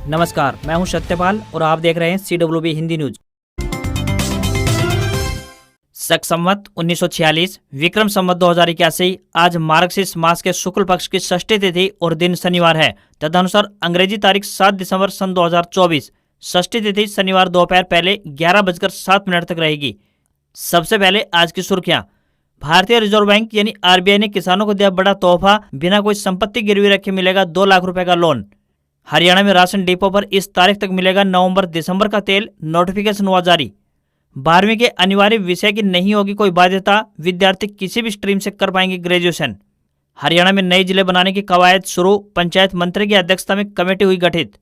नमस्कार, मैं हूं सत्यपाल और आप देख रहे हैं CWB हिंदी न्यूज। शक संवत 1946 विक्रम संवत 2081 आज मार्गशीर्ष मास के शुक्ल पक्ष की षष्ठी तिथि और दिन शनिवार है। तदनुसार अंग्रेजी तारीख 7 दिसंबर सन 2024 षष्ठी तिथि शनिवार दोपहर पहले 11:07 तक रहेगी। सबसे पहले आज की सुर्खियां। भारतीय रिजर्व बैंक यानी RBI ने किसानों को दिया बड़ा तोहफा, बिना कोई संपत्ति गिरवी रखे मिलेगा 2 लाख रुपए का लोन। हरियाणा में राशन डिपो पर इस तारीख तक मिलेगा नवंबर-दिसंबर का तेल, नोटिफिकेशन हुआ जारी। 12वीं के अनिवार्य विषय की नहीं होगी कोई बाध्यता, विद्यार्थी किसी भी स्ट्रीम से कर पाएंगे ग्रेजुएशन। हरियाणा में नए जिले बनाने की कवायद शुरू, पंचायत मंत्री की अध्यक्षता में कमेटी हुई गठित।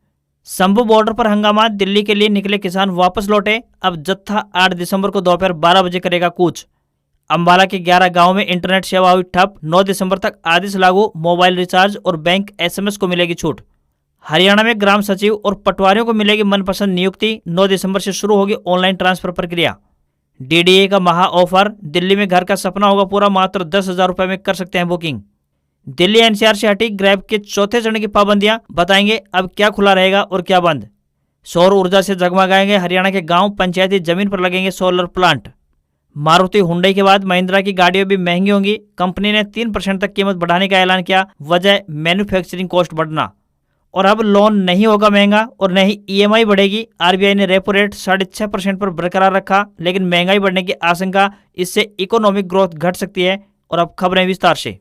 शंभू बॉर्डर पर हंगामा, दिल्ली के लिए निकले किसान वापस लौटे। अब जत्था 8 दिसंबर को दोपहर 12 बजे करेगा कूच। अंबाला के 11 गांव में इंटरनेट सेवा हुई ठप, 9 दिसंबर तक आदेश लागू, मोबाइल रिचार्ज और बैंक SMS को मिलेगी छूट। हरियाणा में ग्राम सचिव और पटवारियों को मिलेगी मनपसंद नियुक्ति, 9 दिसंबर से शुरू होगी ऑनलाइन ट्रांसफर प्रक्रिया। DDA का महा ऑफर, दिल्ली में घर का सपना होगा पूरा, मात्र 10,000 रुपए में कर सकते हैं बुकिंग। दिल्ली NCR से हटी ग्रैब के चौथे चरण की पाबंदियां, बताएंगे अब क्या खुला रहेगा और क्या बंद। सौर ऊर्जा से जगमगाएंगे हरियाणा के गांव, पंचायती जमीन पर लगेंगे सोलर प्लांट। मारुति हुंडई के बाद महिंद्रा की गाड़ियां भी महंगी होंगी, कंपनी ने 3% तक कीमत बढ़ाने का ऐलान किया, वजह मैन्युफैक्चरिंग कॉस्ट बढ़ना। और अब लोन नहीं होगा महंगा और न ही EMI बढ़ेगी। RBI ने रेपो रेट 6.5% पर बरकरार रखा, लेकिन महंगाई बढ़ने की आशंका, इससे इकोनॉमिक ग्रोथ घट सकती है। और अब खबरें विस्तार से।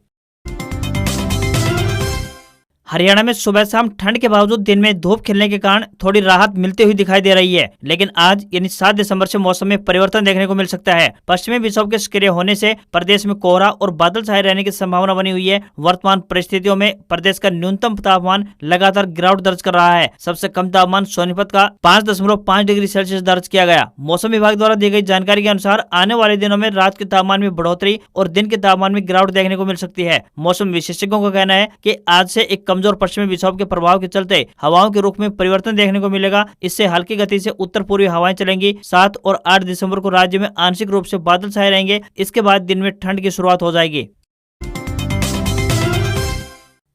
हरियाणा में सुबह शाम ठंड के बावजूद दिन में धूप खिलने के कारण थोड़ी राहत मिलती हुई दिखाई दे रही है, लेकिन आज यानी 7 दिसंबर से मौसम में परिवर्तन देखने को मिल सकता है। पश्चिमी विक्षोभ के सक्रिय होने से प्रदेश में कोहरा और बादल छाए रहने की संभावना बनी हुई है। वर्तमान परिस्थितियों में प्रदेश का न्यूनतम तापमान लगातार गिरावट दर्ज कर रहा है। सबसे कम तापमान सोनीपत का 5.5 डिग्री सेल्सियस दर्ज किया गया। मौसम विभाग द्वारा दी गई जानकारी के अनुसार आने वाले दिनों में रात के तापमान में बढ़ोतरी और दिन के तापमान में गिरावट देखने को मिल सकती है। मौसम विशेषज्ञों का कहना है कि आज से एक कमजोर पश्चिमी विक्षोभ के प्रभाव के चलते हवाओं के रुख में परिवर्तन देखने को मिलेगा। इससे हल्की गति से उत्तर पूर्वी हवाएं चलेंगी। 7 और 8 दिसंबर को राज्य में आंशिक रूप से बादल छाए रहेंगे। इसके बाद दिन में ठंड की शुरुआत हो जाएगी।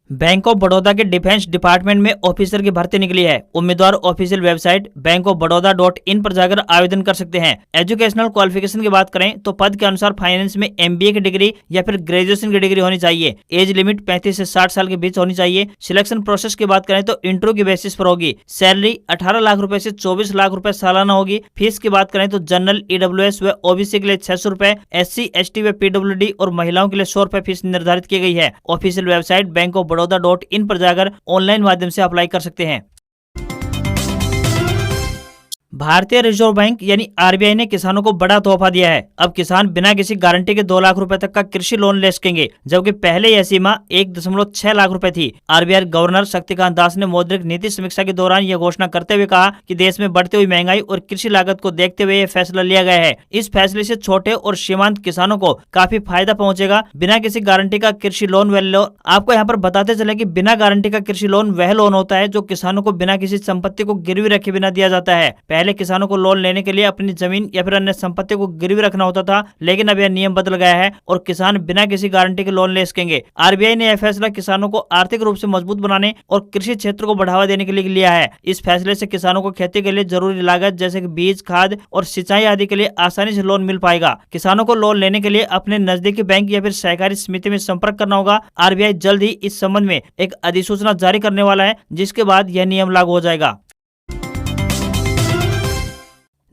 बैंक ऑफ बड़ौदा के डिफेंस डिपार्टमेंट में ऑफिसर की भर्ती निकली है। उम्मीदवार ऑफिशियल वेबसाइट bankofbaroda.in पर जाकर आवेदन कर सकते हैं। एजुकेशनल क्वालिफिकेशन की बात करें तो पद के अनुसार फाइनेंस में MBA की डिग्री या फिर ग्रेजुएशन की डिग्री होनी चाहिए। एज लिमिट 35 से 60 साल के बीच होनी चाहिए। सिलेक्शन प्रोसेस की बात करें तो इंटरव्यू की बेसिस पर होगी। सैलरी 18 लाख रुपए से 24 लाख रुपए सालाना होगी। फीस की बात करें तो जनरल, EWS व OBC के लिए 600 रुपए, SC, ST व PWD और महिलाओं के लिए 100 रुपए फीस निर्धारित की गई है। ऑफिशियल वेबसाइट bankofbaroda.in पर जाकर ऑनलाइन माध्यम से अप्लाई कर सकते हैं। भारतीय रिजर्व बैंक यानी RBI ने किसानों को बड़ा तोहफा दिया है। अब किसान बिना किसी गारंटी के 2 लाख रुपए तक का कृषि लोन ले सकेंगे, जबकि पहले यह सीमा 1.6 लाख रुपए थी। RBI गवर्नर शक्तिकांत दास ने मौद्रिक नीति समीक्षा के दौरान यह घोषणा करते हुए कहा कि देश में बढ़ती हुई महंगाई और कृषि लागत को देखते हुए यह फैसला लिया गया है। इस फैसले से छोटे और सीमांत किसानों को काफी फायदा पहुंचेगा। बिना किसी गारंटी का कृषि लोन आपको यहाँ पर बताते चले कि बिना गारंटी का कृषि लोन वह लोन होता है जो किसानों को बिना किसी संपत्ति को गिरवी रखे बिना दिया जाता है। पहले किसानों को लोन लेने के लिए अपनी जमीन या फिर अन्य संपत्ति को गिरवी रखना होता था, लेकिन अब यह नियम बदल गया है और किसान बिना किसी गारंटी के लोन ले सकेंगे। RBI ने यह फैसला किसानों को आर्थिक रूप से मजबूत बनाने और कृषि क्षेत्र को बढ़ावा देने के लिए लिया है। इस फैसले से किसानों को खेती के लिए जरूरी लागत जैसे कि बीज, खाद और सिंचाई आदि के लिए आसानी से लोन मिल पाएगा। किसानों को लोन लेने के लिए अपने नजदीकी बैंक या फिर सहकारी समिति में संपर्क करना होगा। RBI जल्द ही इस संबंध में एक अधिसूचना जारी करने वाला है, जिसके बाद यह नियम लागू हो जाएगा।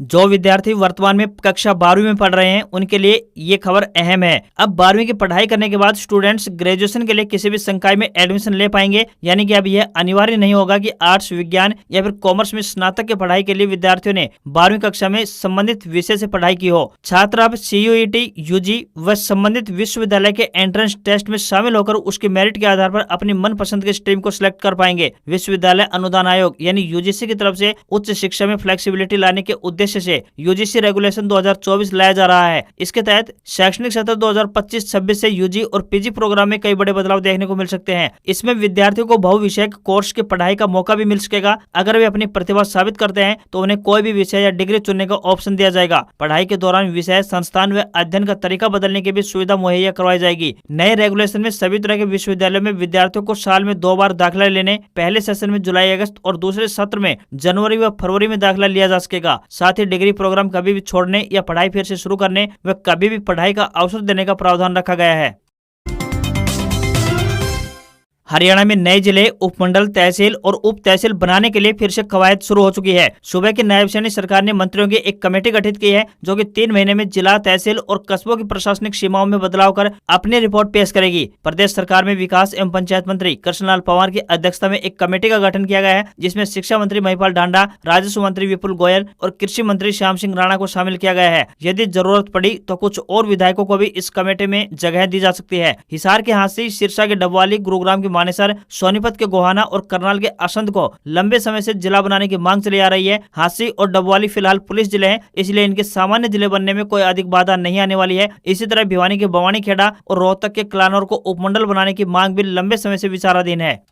जो विद्यार्थी वर्तमान में कक्षा 12वीं में पढ़ रहे हैं उनके लिए ये खबर अहम है। अब 12वीं की पढ़ाई करने के बाद स्टूडेंट्स ग्रेजुएशन के लिए किसी भी संकाय में एडमिशन ले पाएंगे, यानी कि अब यह अनिवार्य नहीं होगा कि आर्ट्स, विज्ञान या फिर कॉमर्स में स्नातक की पढ़ाई के लिए विद्यार्थियों ने 12वीं कक्षा में संबंधित विषय से पढ़ाई की हो। छात्र अब CUET, UG व संबंधित विश्वविद्यालय के एंट्रेंस टेस्ट में शामिल होकर उसके मेरिट के आधार पर अपनी मनपसंद की स्ट्रीम को सिलेक्ट कर पाएंगे। विश्वविद्यालय अनुदान आयोग यानी UGC की तरफ से उच्च शिक्षा में फ्लेक्सिबिलिटी लाने के उद्देश्य उद्देश्य से यूजीसी रेगुलेशन 2024 लाया जा रहा है। इसके तहत शैक्षणिक सत्र 2025-26 से यूजी और पीजी प्रोग्राम में कई बड़े बदलाव देखने को मिल सकते हैं। इसमें विद्यार्थियों को बहुविषयक कोर्स की पढ़ाई का मौका भी मिल सकेगा। अगर वे अपनी प्रतिभा साबित करते हैं तो उन्हें कोई भी विषय या डिग्री चुनने का ऑप्शन दिया जाएगा। पढ़ाई के दौरान विषय, संस्थान व अध्ययन का तरीका बदलने की भी सुविधा मुहैया करवाई जाएगी। नए रेगुलेशन में सभी तरह के विश्वविद्यालयों में विद्यार्थियों को साल में 2 बार दाखिला लेने, पहले सेशन में जुलाई अगस्त और दूसरे सत्र में जनवरी व फरवरी में दाखिला लिया जा सकेगा। साथ ही डिग्री प्रोग्राम कभी भी छोड़ने या पढ़ाई फिर से शुरू करने व कभी भी पढ़ाई का अवसर देने का प्रावधान रखा गया है। हरियाणा में नए जिले, उपमंडल, तहसील और उप तहसील बनाने के लिए फिर से कवायद शुरू हो चुकी है। सूबे की नायब सैनी सरकार ने मंत्रियों की एक कमेटी गठित की है जो कि 3 महीने में जिला, तहसील और कस्बों की प्रशासनिक सीमाओं में बदलाव कर अपनी रिपोर्ट पेश करेगी। प्रदेश सरकार में विकास एवं पंचायत मंत्री कृष्णलाल पंवार की अध्यक्षता में एक कमेटी का गठन किया गया है, जिसमें शिक्षा मंत्री महिपाल ढांडा, राजस्व मंत्री विपुल गोयल और कृषि मंत्री श्याम सिंह राणा को शामिल किया गया है। यदि जरूरत पड़ी तो कुछ और विधायकों को भी इस कमेटी में जगह दी जा सकती है। हिसार के हांसी, सिरसा के डबवाली, गुरुग्राम के मानेसर, सोनीपत के गोहाना और करनाल के असंध को लंबे समय से जिला बनाने की मांग चली आ रही है। हांसी और डबवाली फिलहाल पुलिस जिले हैं, इसलिए इनके सामान्य जिले बनने में कोई अधिक बाधा नहीं आने वाली है। इसी तरह भिवानी के भवानी खेड़ा और रोहतक के कलानौर को उपमंडल बनाने की मांग भी लंबे समय से विचाराधीन है।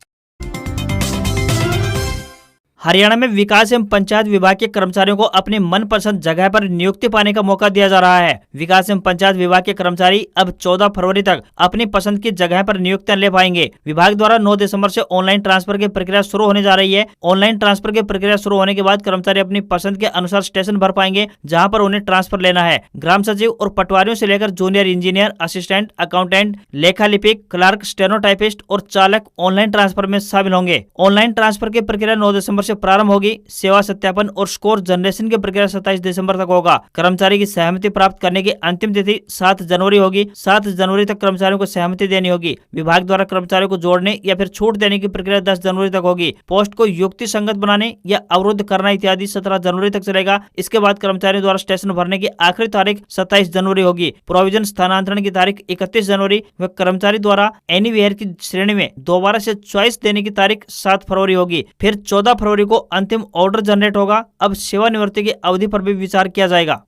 हरियाणा में विकास एवं पंचायत विभाग के कर्मचारियों को अपनी मनपसंद जगह पर नियुक्ति पाने का मौका दिया जा रहा है। विकास एवं पंचायत विभाग के कर्मचारी अब 14 फरवरी तक अपनी पसंद की जगह पर नियुक्तियां ले पाएंगे। विभाग द्वारा 9 दिसंबर से ऑनलाइन ट्रांसफर की प्रक्रिया शुरू होने जा रही है। ऑनलाइन ट्रांसफर की प्रक्रिया शुरू होने के बाद कर्मचारी अपनी पसंद के अनुसार स्टेशन भर पाएंगे जहाँ पर उन्हें ट्रांसफर लेना है। ग्राम सचिव और पटवारियों से लेकर जूनियर इंजीनियर, असिस्टेंट, अकाउंटेंट, लेखा लिपिक, क्लर्क, स्टेनोटाइपिस्ट और चालक ऑनलाइन ट्रांसफर में शामिल होंगे। ऑनलाइन ट्रांसफर की प्रक्रिया 9 दिसंबर प्रारंभ होगी। सेवा सत्यापन और स्कोर जनरेशन की प्रक्रिया 27 दिसंबर तक होगा। कर्मचारी की सहमति प्राप्त करने की अंतिम तिथि 7 जनवरी होगी। 7 जनवरी तक कर्मचारियों को सहमति देनी होगी। विभाग द्वारा कर्मचारियों को जोड़ने या फिर छूट देने की प्रक्रिया 10 जनवरी तक होगी। पोस्ट को युक्ति संगत बनाने या अवरुद्ध करना इत्यादि 17 जनवरी तक चलेगा। इसके बाद कर्मचारियों द्वारा स्टेशन भरने की आखिरी तारीख 27 जनवरी होगी। प्रोविजन स्थानांतरण की तारीख 31 जनवरी व कर्मचारी द्वारा एनीवेयर की श्रेणी में दोबारा से चॉइस देने की तारीख 7 फरवरी होगी। फिर 14 फरवरी को अंतिम ऑर्डर जनरेट होगा। अब सेवानिवृत्ति की अवधि पर भी विचार किया जाएगा।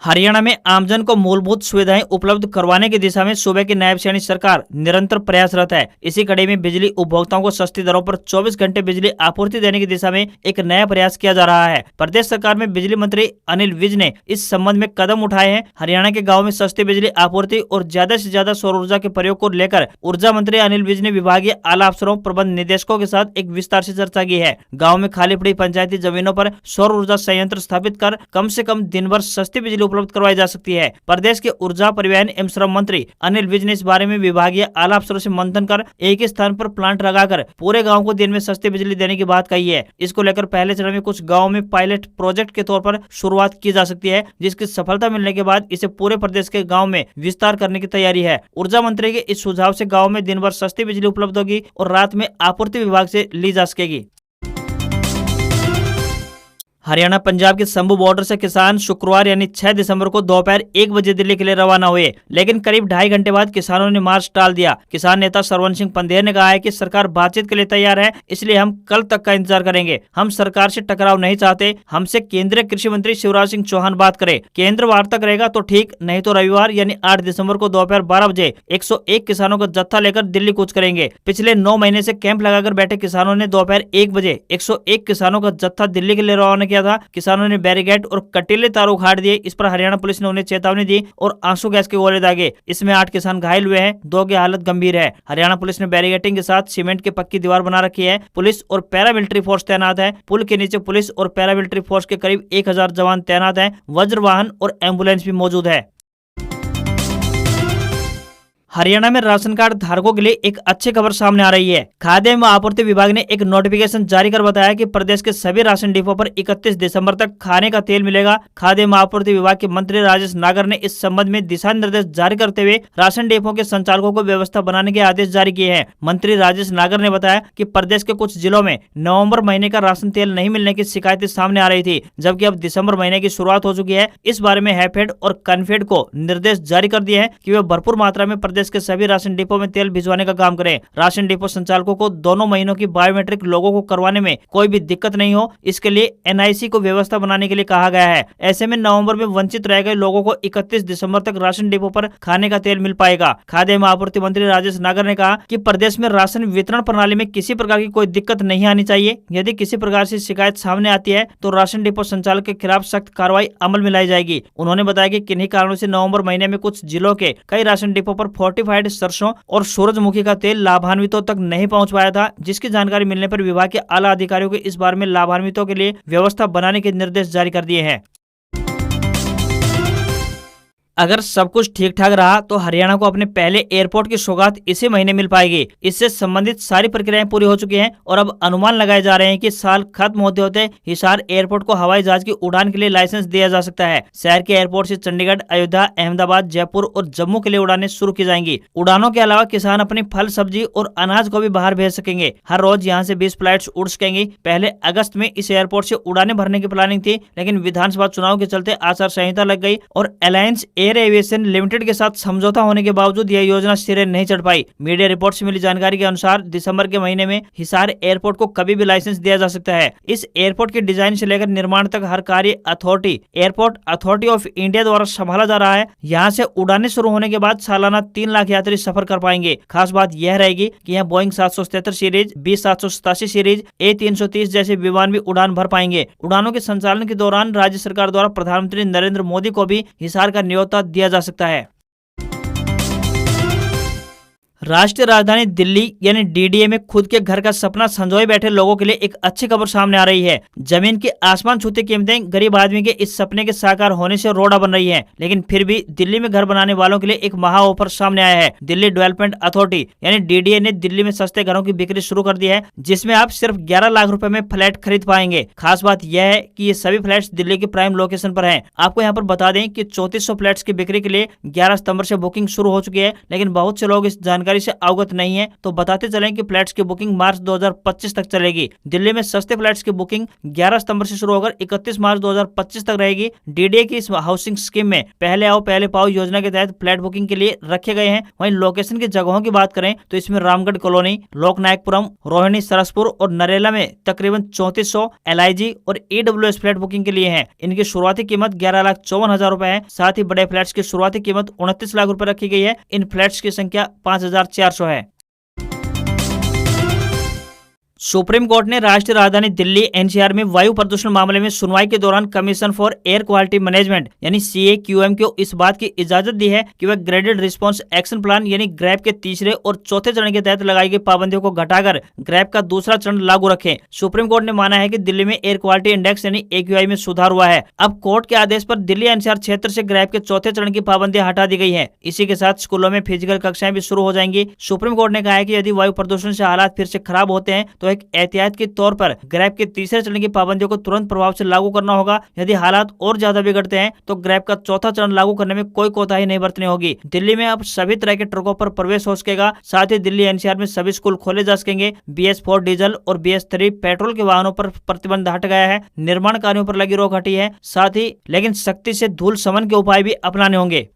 हरियाणा में आमजन को मूलभूत सुविधाएं उपलब्ध करवाने की दिशा में सूबे की नायब सैनी सरकार निरंतर प्रयासरत है। इसी कड़ी में बिजली उपभोक्ताओं को सस्ती दरों पर 24 घंटे बिजली आपूर्ति देने की दिशा में एक नया प्रयास किया जा रहा है। प्रदेश सरकार में बिजली मंत्री अनिल विज ने इस संबंध में कदम उठाए हैं। हरियाणा के गाँव में सस्ती बिजली आपूर्ति और ज्यादा से ज्यादा सौर ऊर्जा के प्रयोग को लेकर ऊर्जा मंत्री अनिल विज ने विभागीय आला अफसरों, प्रबंध निदेशकों के साथ एक विस्तार से चर्चा की है। गाँव में खाली पड़ी पंचायती जमीनों पर सौर ऊर्जा संयंत्र स्थापित कर कम से कम दिन भर सस्ती बिजली उपलब्ध करवाई जा सकती है। प्रदेश के ऊर्जा, परिवहन एवं श्रम मंत्री अनिल विज ने इस बारे में विभागीय आला अफसरों से मंथन कर एक ही स्थान पर प्लांट लगाकर पूरे गांव को दिन में सस्ती बिजली देने की बात कही है। इसको लेकर पहले चरण में कुछ गांवों में पायलट प्रोजेक्ट के तौर पर शुरुआत की जा सकती है, जिसकी सफलता मिलने के बाद इसे पूरे प्रदेश के गाँव में विस्तार करने की तैयारी है। ऊर्जा मंत्री के इस सुझाव से गाँव में दिन भर सस्ती बिजली उपलब्ध होगी और रात में आपूर्ति विभाग से ली जा सकेगी। हरियाणा पंजाब के शंभू बॉर्डर से किसान शुक्रवार यानी 6 दिसंबर को दोपहर 1 बजे दिल्ली के लिए रवाना हुए, लेकिन करीब 2.5 घंटे बाद किसानों ने मार्च टाल दिया। किसान नेता सरवन सिंह पंधेर ने कहा है कि सरकार बातचीत के लिए तैयार है, इसलिए हम कल तक का इंतजार करेंगे। हम सरकार से टकराव नहीं चाहते। हमसे केंद्रीय कृषि मंत्री शिवराज सिंह चौहान बात करे। केंद्र वार्ता करेगा तो ठीक, नहीं तो रविवार यानी 8 दिसंबर को दोपहर 12 बजे 101 किसानों का जत्था लेकर दिल्ली कूच करेंगे। पिछले 9 महीने से कैंप लगाकर बैठे किसानों ने दोपहर 1 बजे 101 किसानों का जत्था दिल्ली के लिए रवाना किया था। किसानों ने बैरिकेड और कटीले तार उखाड़ दिए। इस पर हरियाणा पुलिस ने उन्हें चेतावनी दी और आंसू गैस के गोले दागे। इसमें 8 किसान घायल हुए हैं, 2 की हालत गंभीर है। हरियाणा पुलिस ने बैरिकेडिंग के साथ सीमेंट की पक्की दीवार बना रखी है। पुलिस और पैरामिलिट्री फोर्स तैनात है। पुल के नीचे पुलिस और पैरामिलिट्री फोर्स के करीब 1000 जवान तैनात हैं। वज्र वाहन और एम्बुलेंस भी मौजूद है। हरियाणा में राशन कार्ड धारकों के लिए एक अच्छी खबर सामने आ रही है। खाद्य एवं आपूर्ति विभाग ने एक नोटिफिकेशन जारी कर बताया कि प्रदेश के सभी राशन डिपो पर 31 दिसंबर तक खाने का तेल मिलेगा। खाद्य एवं आपूर्ति विभाग के मंत्री राजेश नागर ने इस संबंध में दिशा निर्देश जारी करते हुए राशन डिपो के संचालकों को व्यवस्था बनाने के आदेश जारी किए हैं। मंत्री राजेश नागर ने बताया कि प्रदेश के कुछ जिलों में नवम्बर महीने का राशन तेल नहीं मिलने की शिकायतें सामने आ रही थी, जबकि अब दिसंबर महीने की शुरुआत हो चुकी है। इस बारे में हैफेड और कन्फेड को निर्देश जारी कर दिए हैं कि वे भरपूर मात्रा में प्रदेश प्रदेश के सभी राशन डिपो में तेल भिजवाने का काम करें। राशन डिपो संचालकों को दोनों महीनों की बायोमेट्रिक लोगों को करवाने में कोई भी दिक्कत नहीं हो, इसके लिए NIC को व्यवस्था बनाने के लिए कहा गया है। ऐसे में नवंबर में वंचित रह गए लोगों को 31 दिसंबर तक राशन डिपो पर खाने का तेल मिल पाएगा। खाद्य एवं आपूर्ति मंत्री राजेश नागर ने कहा कि प्रदेश में राशन वितरण प्रणाली में किसी प्रकार की कोई दिक्कत नहीं आनी चाहिए। यदि किसी प्रकार से शिकायत सामने आती है तो राशन डिपो संचालक के खिलाफ सख्त कार्रवाई अमल में लाई जाएगी। उन्होंने बताया कि किन्हीं कारणों से नवंबर महीने में कुछ जिलों के कई राशन डिपो पर फोर्टिफाइड सरसों और सूरजमुखी का तेल लाभान्वितों तक नहीं पहुंच पाया था, जिसकी जानकारी मिलने पर विभाग के आला अधिकारियों को इस बारे में लाभान्वितों के लिए व्यवस्था बनाने के निर्देश जारी कर दिए हैं। अगर सब कुछ ठीक ठाक रहा तो हरियाणा को अपने पहले एयरपोर्ट की सौगात इसी महीने मिल पाएगी। इससे संबंधित सारी प्रक्रियाएं पूरी हो चुकी हैं और अब अनुमान लगाए जा रहे हैं कि साल खत्म होते होते हिसार एयरपोर्ट को हवाई जहाज की उड़ान के लिए लाइसेंस दिया जा सकता है। शहर के एयरपोर्ट से चंडीगढ़, अयोध्या, अहमदाबाद, जयपुर और जम्मू के लिए उड़ानें शुरू की जाएंगी। उड़ानों के अलावा किसान अपनी फल, सब्जी और अनाज को भी बाहर भेज सकेंगे। हर रोज यहाँ से 20 फ्लाइट्स उड़ सकेंगी। पहले अगस्त में इस एयरपोर्ट से उड़ानें भरने की प्लानिंग थी, लेकिन विधानसभा चुनाव के चलते आचार संहिता लग गई और अलायंस एयर एविएशन लिमिटेड के साथ समझौता होने के बावजूद यह योजना सिरे नहीं चढ़ पाई। मीडिया रिपोर्ट से मिली जानकारी के अनुसार दिसंबर के महीने में हिसार एयरपोर्ट को कभी भी लाइसेंस दिया जा सकता है। इस एयरपोर्ट के डिजाइन से लेकर निर्माण तक हर कार्य एयरपोर्ट अथॉरिटी ऑफ इंडिया द्वारा संभाला जा रहा है। यहाँ से उड़ानें शुरू होने के बाद सालाना 3 लाख यात्री सफर कर पाएंगे। खास बात यह रहेगी कि यहाँ Boeing 777 series, B 787 series, A330 जैसे विमान भी उड़ान भर पाएंगे। उड़ानों के संचालन के दौरान राज्य सरकार द्वारा प्रधानमंत्री नरेंद्र मोदी को भी हिसार का न्योता दिया जा सकता है। राष्ट्रीय राजधानी दिल्ली यानी DDA में खुद के घर का सपना संजोए बैठे लोगों के लिए एक अच्छी खबर सामने आ रही है। जमीन की आसमान छूती कीमतें गरीब आदमी के इस सपने के साकार होने से रोड़ा बन रही हैं, लेकिन फिर भी दिल्ली में घर बनाने वालों के लिए एक महा ऑफर सामने आया है। दिल्ली डेवलपमेंट अथॉरिटी यानी DDA ने दिल्ली में सस्ते घरों की बिक्री शुरू कर दी है, जिसमें आप सिर्फ 11 लाख रुपए में फ्लैट खरीद पाएंगे। खास बात यह है कि ये सभी फ्लैट्स दिल्ली के प्राइम लोकेशन पर हैं। आपको यहाँ पर बता दें कि 3400 फ्लैट्स की बिक्री के लिए 11 सितंबर से बुकिंग शुरू हो चुकी है, लेकिन बहुत से लोग इस जानकारी से अवगत नहीं है, तो बताते चलें कि फ्लैट्स की बुकिंग मार्च 2025 तक चलेगी। दिल्ली में सस्ते फ्लैट्स की बुकिंग 11 सितंबर से शुरू होकर 31 मार्च 2025 तक रहेगी। DDA की इस हाउसिंग स्कीम में पहले आओ पहले पाओ योजना के तहत फ्लैट बुकिंग के लिए रखे गए हैं। वहीं लोकेशन की जगहों की बात करें तो इसमें रामगढ़ कॉलोनी, लोकनायकपुरम, रोहिणी, सरसपुर और नरेला में तकरीबन 3400 LIG और EWS फ्लैट बुकिंग के लिए हैं। इनकी शुरुआती कीमत 11,54,000 रुपए है। साथ ही बड़े फ्लैट्स की शुरुआती कीमत 29 लाख रुपए रखी गई है। इन फ्लैट्स की संख्या 5,400 है। सुप्रीम कोर्ट ने राष्ट्रीय राजधानी दिल्ली NCR में वायु प्रदूषण मामले में सुनवाई के दौरान commission for air quality management यानी CAQM को इस बात की इजाजत दी है कि वह ग्रेडेड रिस्पांस एक्शन प्लान यानी ग्रैप के तीसरे और चौथे चरण के तहत लगाई गई पाबंदियों को घटाकर ग्रैप का दूसरा चरण लागू रखें। सुप्रीम कोर्ट ने माना है कि दिल्ली में एयर क्वालिटी इंडेक्स यानी AQI में सुधार हुआ है। अब कोर्ट के आदेश पर दिल्ली NCR क्षेत्र से ग्रैप के चौथे चरण की पाबंदियां हटा दी गई है। इसी के साथ स्कूलों में फिजिकल कक्षाएं भी शुरू हो जाएंगी। सुप्रीम कोर्ट ने कहा है कि यदि वायु प्रदूषण से हालात फिर से खराब होते हैं तो एक एहतियात के तौर पर ग्रैप के तीसरे चरण की पाबंदियों को तुरंत प्रभाव से लागू करना होगा। यदि हालात और ज्यादा बिगड़ते हैं तो ग्रैप का चौथा चरण लागू करने में कोई कोताही नहीं बरतनी होगी। दिल्ली में अब सभी तरह के ट्रकों पर प्रवेश हो सकेगा। साथ ही दिल्ली NCR में सभी स्कूल खोले जा सकेंगे। BS4 डीजल और BS3 पेट्रोल के वाहनों पर प्रतिबंध हट गया है। निर्माण कार्यों पर लगी रोक हटी है। साथ ही लेकिन सख्ती से धूल शमन के उपाय भी अपनाने होंगे।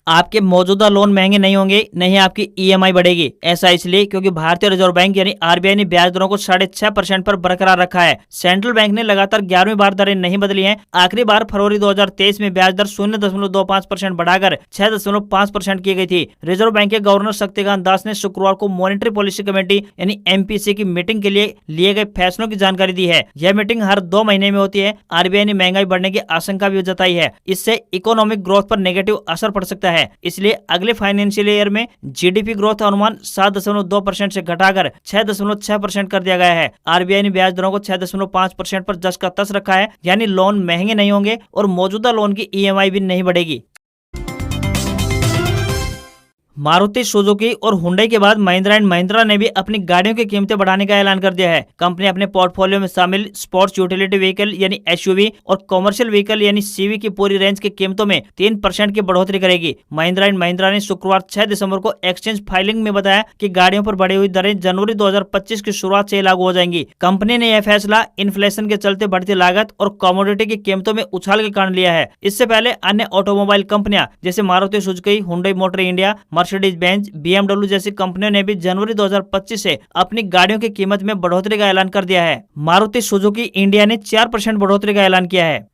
आपके मौजूदा लोन महंगे नहीं होंगे, नहीं आपकी EMI बढ़ेगी। ऐसा इसलिए क्योंकि भारतीय रिजर्व बैंक यानी RBI ने ब्याज दरों को 6.5% पर बरकरार रखा है। सेंट्रल बैंक ने लगातार 11वीं बार दरें नहीं बदली हैं। आखिरी बार फरवरी 2023 में ब्याज दर 0.25% बढ़ाकर 6.5% की गई थी। रिजर्व बैंक के गवर्नर शक्तिकांत दास ने शुक्रवार को मॉनेटरी पॉलिसी कमेटी यानी MPC की मीटिंग के लिए लिए गए फैसलों की जानकारी दी है। यह मीटिंग हर 2 महीने में होती है। RBI ने महंगाई बढ़ने की आशंका भी जताई है। इससे इकोनॉमिक ग्रोथ पर नेगेटिव असर पड़ सकता है। इसलिए अगले फाइनेंशियल ईयर में GDP ग्रोथ अनुमान 7.2% से घटाकर 6.6% कर दिया गया है। RBI ने ब्याज दरों को 6.5% पर जस का तस रखा है, यानी लोन महंगे नहीं होंगे और मौजूदा लोन की EMI भी नहीं बढ़ेगी। मारुति सुजुकी और हुंडई के बाद महिंद्रा एंड महिंद्रा ने भी अपनी गाड़ियों की कीमतें बढ़ाने का ऐलान कर दिया है। कंपनी अपने पोर्टफोलियो में शामिल स्पोर्ट्स यूटिलिटी व्हीकल यानी एसयूवी और कमर्शियल व्हीकल यानी सीवी की पूरी रेंज की कीमतों में 3% की बढ़ोतरी करेगी। महिंद्रा एंड महिंद्रा ने शुक्रवार 6 दिसंबर को एक्सचेंज फाइलिंग में बताया कि गाड़ियों पर बढ़ी हुई दरें जनवरी 2025 की शुरुआत से लागू हो जाएंगी। कंपनी ने यह फैसला इन्फ्लेशन के चलते बढ़ती लागत और कमोडिटी की कीमतों में उछाल के कारण लिया है। इससे पहले अन्य ऑटोमोबाइल कंपनियां जैसे Maruti Suzuki, Hyundai motor India, Mercedes Benz, BMW जैसी कंपनियों ने भी जनवरी 2025 से अपनी गाड़ियों की कीमत में बढ़ोतरी का ऐलान कर दिया है। मारुति सुजुकी इंडिया ने 4% बढ़ोतरी का ऐलान किया है।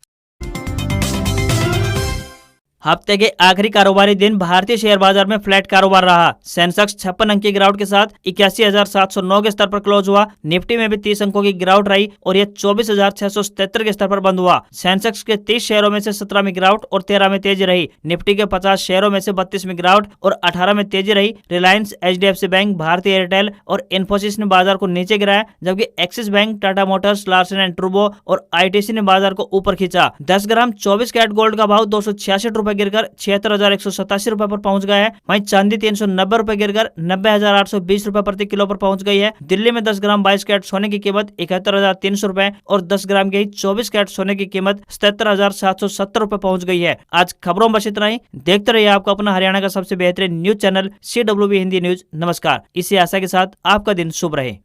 हफ्ते के आखिरी कारोबारी दिन भारतीय शेयर बाजार में फ्लैट कारोबार रहा। सेंसेक्स 56 अंक की गिरावट के साथ 81,709 के स्तर पर क्लोज हुआ। निफ्टी में भी 30 अंकों की गिरावट रही और यह 24,677 के स्तर पर बंद हुआ। सेंसेक्स के 30 शेयरों में से 17 में गिरावट और 13 में तेजी रही। निफ्टी के 50 शेयरों में से 32 में गिरावट और 18 में तेजी रही। रिलायंस, एचडीएफसी बैंक, भारतीय एयरटेल और इन्फोसिस ने बाजार को नीचे गिराया, जबकि axis bank, Tata Motors, Larsen and Toubro और आईटीसी ने बाजार को ऊपर खींचा। 10 ग्राम 24 कैरेट गोल्ड का भाव 266 रुपए गिरकर 76,187 रुपए पर पहुंच गया है। वहीं चांदी 390 रुपए गिरकर 90,820 रुपए प्रति किलो पर पहुंच गई है। दिल्ली में 10 ग्राम 22 कैरेट सोने की कीमत 71,300 रुपए और 10 ग्राम के 24 कैरेट सोने की कीमत 77,770 रुपए पहुंच गई है। आज खबरों में बस इतना ही। देखते रहिए आपको अपना हरियाणा का सबसे बेहतरीन news channel CWB Hindi news. नमस्कार। इसी आशा के साथ आपका दिन शुभ रहे।